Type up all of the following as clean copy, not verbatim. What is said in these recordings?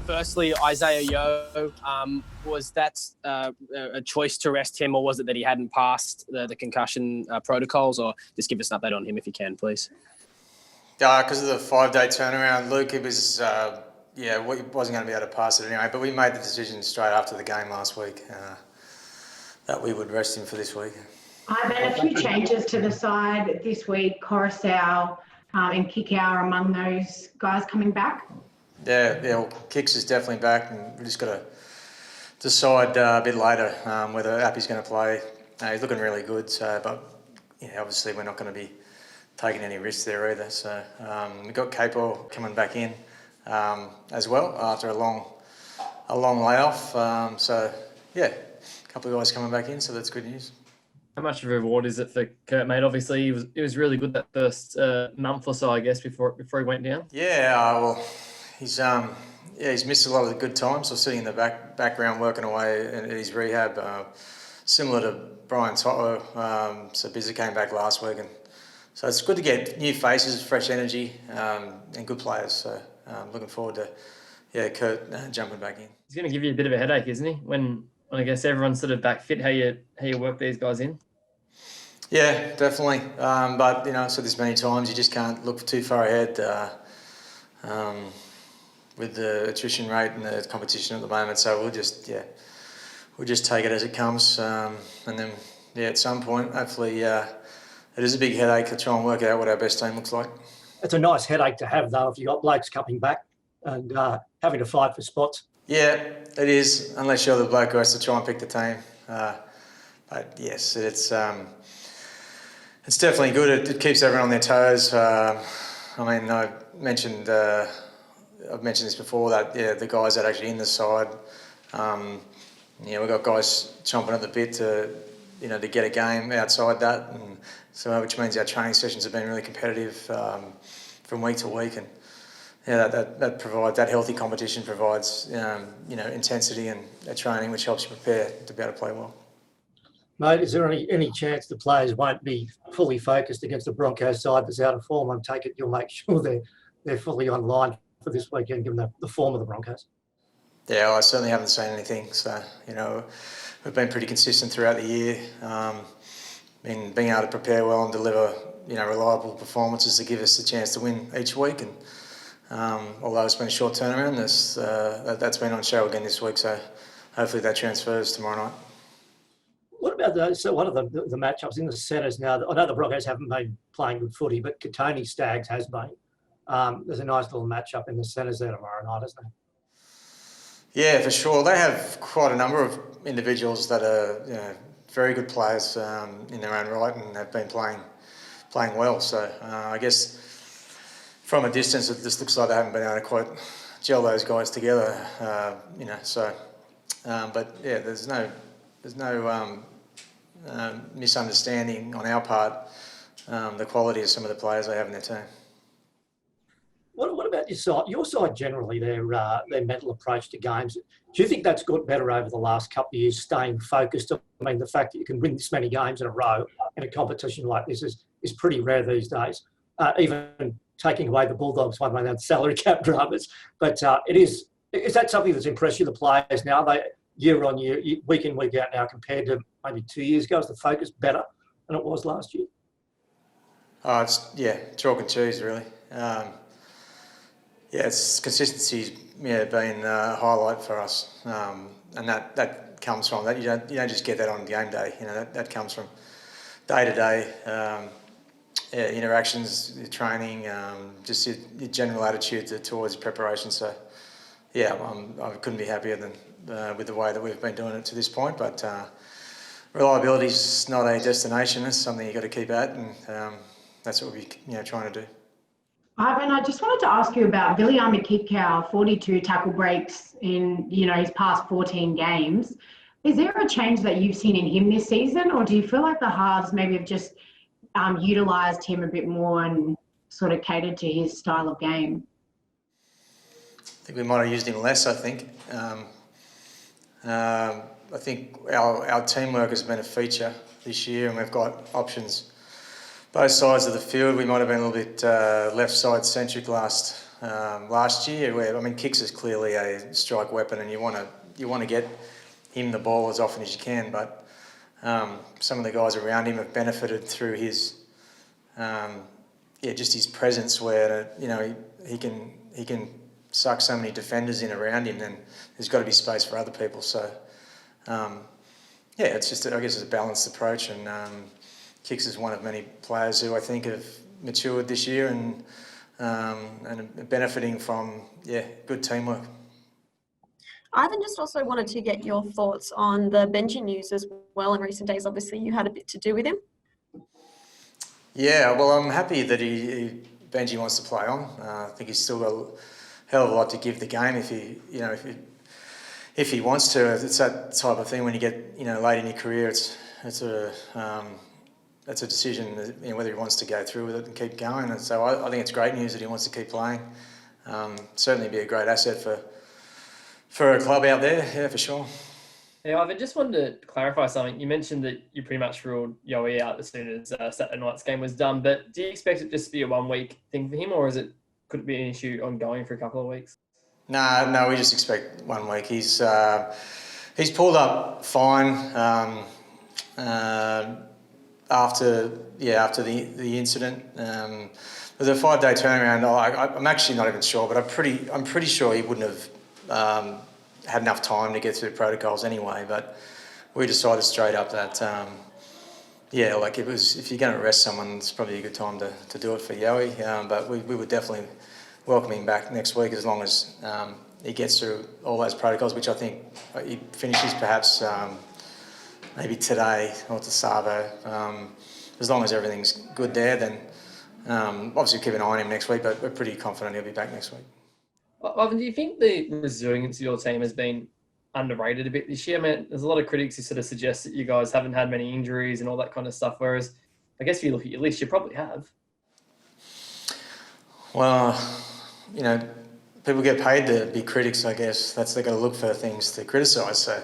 Firstly, Isaiah Yeo, was that a choice to rest him, or was it that he hadn't passed the concussion protocols? Or just give us an update on him if you can, please. Because of the 5-day turnaround, Luke, it was, he wasn't going to be able to pass it anyway, but we made the decision straight after the game last week that we would rest him for this week. Ivan, a few changes to the side this week. Coruscant and Kikau are among those guys coming back. Yeah, well, Kicks is definitely back, and we just got to decide a bit later whether Appy's going to play. He's looking really good, but obviously we're not going to be taking any risks there either. So we've got Capo coming back in as well after a long layoff. A couple of guys coming back in, so that's good news. How much of a reward is it for Kurt, mate? Obviously, he was really good that first month or so, I guess, before he went down. Yeah, he's missed a lot of the good times. So sitting in the background working away at his rehab, similar to Brian Toto. So Bizza came back last week, and so it's good to get new faces, fresh energy, and good players. So looking forward to Kurt jumping back in. He's going to give you a bit of a headache, isn't he? When I guess everyone's sort of back fit, how you work these guys in. Yeah, definitely. But I've said this many times, you just can't look too far ahead with the attrition rate and the competition at the moment. So we'll just take it as it comes, and then at some point, hopefully, it is a big headache to try and work out what our best team looks like. It's a nice headache to have, though, if you've got blokes coming back and having to fight for spots. Yeah, it is, unless you're the bloke who has to try and pick the team. But yes, it's definitely good. It keeps everyone on their toes. I've mentioned this before, that the guys that are actually in the side, we've got guys chomping at the bit to get a game outside that, and so which means our training sessions have been really competitive from week to week, and that provides, that healthy competition provides intensity and training, which helps you prepare to be able to play well. Mate, is there any chance the players won't be fully focused against the Broncos side that's out of form? I take it you'll make sure they're fully online for this weekend, given the form of the Broncos. Yeah, I certainly haven't seen anything. So, we've been pretty consistent throughout the year. Being able to prepare well and deliver, reliable performances to give us the chance to win each week. And although it's been a short turnaround, that's been on show again this week. So hopefully that transfers tomorrow night. What about one of the matchups in the centres now? I know the Broncos haven't been playing good footy, but Katoni Staggs has been. There's a nice little matchup in the centres there tomorrow night, isn't there? Yeah, for sure. They have quite a number of individuals that are very good players in their own right, and have been playing well. So I guess from a distance, it just looks like they haven't been able to quite gel those guys together. But yeah, there's no misunderstanding on our part. The quality of some of the players they have in their team. What about your side? Your side generally, their mental approach to games. Do you think that's got better over the last couple of years, staying focused? I mean, the fact that you can win this many games in a row in a competition like this is pretty rare these days. Even taking away the Bulldogs one way, salary cap dramas. But is that something that's impressed you, the players now? They year on year, week in, week out now, compared to maybe 2 years ago, is the focus better than it was last year? It's chalk and cheese really. It's consistency's been a highlight for us, and that comes from that. You don't just get that on game day. That comes from day to day interactions, your training, just your general attitude towards preparation. So I couldn't be happier than with the way that we've been doing it to this point. But reliability is not a destination; it's something you got to keep at, and that's what we're trying to do. Ivan, I just wanted to ask you about Viliami Kikau, 42 tackle breaks in his past 14 games. Is there a change that you've seen in him this season, or do you feel like the halves maybe have just utilised him a bit more and sort of catered to his style of game? I think we might have used him less. I think our teamwork has been a feature this year, and we've got options both sides of the field. We might have been a little bit left side centric last year. Where I mean, kicks is clearly a strike weapon, and you want to get him the ball as often as you can. But some of the guys around him have benefited through his just his presence, where he can suck so many defenders in around him. Then there's got to be space for other people. So it's just I guess it's a balanced approach, and Kicks is one of many players who I think have matured this year and benefiting from good teamwork. Ivan, just also wanted to get your thoughts on the Benji news as well in recent days. Obviously, you had a bit to do with him. Yeah, well, I'm happy that Benji wants to play on. I think he's still got a hell of a lot to give the game if he wants to. It's that type of thing when you get late in your career. That's a decision whether he wants to go through with it and keep going. And so I think it's great news that he wants to keep playing. Certainly be a great asset for a club out there, yeah, for sure. Yeah, Ivan, just wanted to clarify something. You mentioned that you pretty much ruled Yowie out as soon as Saturday night's game was done, but do you expect it just to be a 1 week thing for him, or could it be an issue ongoing for a couple of weeks? No, we just expect 1 week. He's pulled up fine after the incident. With a 5-day turnaround, I'm actually not even sure, but I'm pretty sure he wouldn't have had enough time to get through the protocols anyway. But we decided straight up that if you're going to arrest someone, it's probably a good time to do it for Yowie. But we would definitely welcome him back next week as long as he gets through all those protocols, which I think he finishes perhaps maybe today or to Savo. As long as everything's good there, then obviously keep an eye on him next week, but we're pretty confident he'll be back next week. Ivan, do you think the resilience of your team has been underrated a bit this year? I mean, there's a lot of critics who sort of suggest that you guys haven't had many injuries and all that kind of stuff, whereas I guess if you look at your list, you probably have. Well, people get paid to be critics, I guess. They're going to look for things to criticise. So,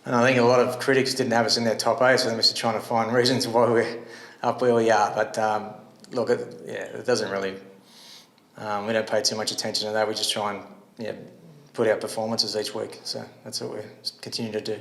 and I think a lot of critics didn't have us in their top 8, so they must be trying to find reasons why we're up where we are. But look, it doesn't really... we don't pay too much attention to that. We just try and put out performances each week. So that's what we continue to do.